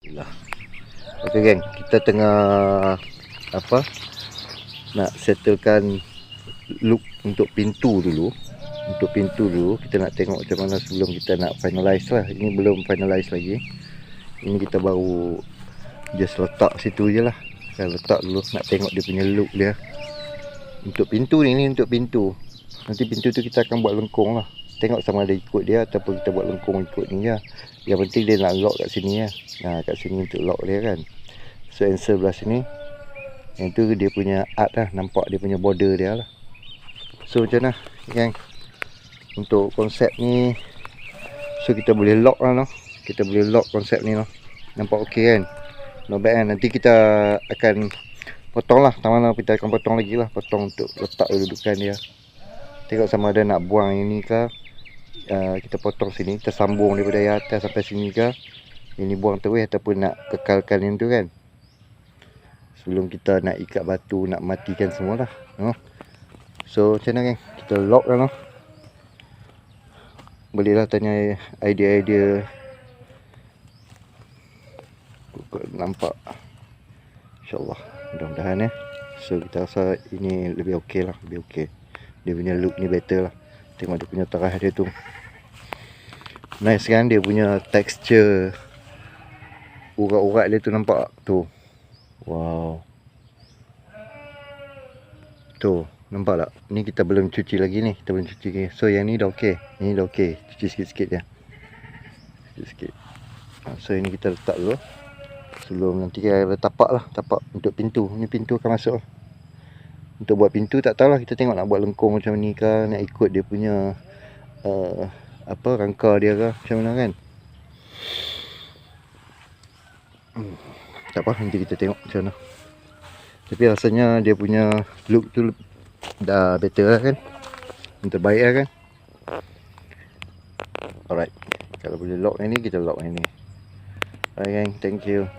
Alhamdulillah. Okay geng, kita tengah nak settlekan look untuk pintu dulu. Untuk pintu dulu kita nak tengok macam mana sebelum kita nak finalize lah. Ini belum finalize lagi. Ini kita baru just letak situ je lah. Saya letak dulu, nak tengok dia punya look dia. Untuk pintu ni untuk pintu. Nanti pintu tu kita akan buat lengkung lah. Tengok sama ada ikut dia ataupun kita buat lengkung ikut ni je. Yang penting dia nak lock kat sini ya. Nah, kat sini untuk lock dia kan. So answer belah sini. Yang tu dia punya art lah, nampak dia punya border dia lah. So macam mana gang? Untuk konsep ni, so kita boleh lock lah noh. Kita boleh lock konsep ni noh. Nampak okey kan? Not bad kan? Nanti kita akan potong lah. Tak mana kita akan potong lagi lah. Potong untuk letak kedudukan dia. Tengok sama ada nak buang ini ke. Kita potong sini, kita sambung daripada atas sampai sini ke. Ini buang terus ataupun nak kekalkan yang tu kan. Sebelum kita nak ikat batu, nak matikan semua lah. So macam mana kan? Kita lock lah noh. Bolehlah tanya idea-idea. Nampak InsyaAllah, mudah-mudahan ya. So kita rasa ini lebih okey lah, lebih okey. Dia punya look ni better lah. Tengok dia punya terah dia tu, nice kan. Dia punya texture urat-urat dia tu, nampak tu. Wow, tu nampak tak? Ni kita belum cuci lagi ni, kita belum cuci lagi. So yang ni dah okey, ini dah okey. Cuci sikit-sikit je, sikit-sikit. So ini kita letak dulu sebelum nanti kita ada tapak lah, tapak untuk pintu. Ni pintu akan masuk lah. Untuk buat pintu tak tahulah, kita tengok nak buat lengkung macam ni ke, nak ikut dia punya rangka dia ke macam mana kan. Tak apa, nanti kita tengok macam mana. Tapi rasanya dia punya look tu dah better lah kan, terbaik lah kan. Alright, kalau boleh lock yang ni, kita lock yang ni. Alright gang, thank you.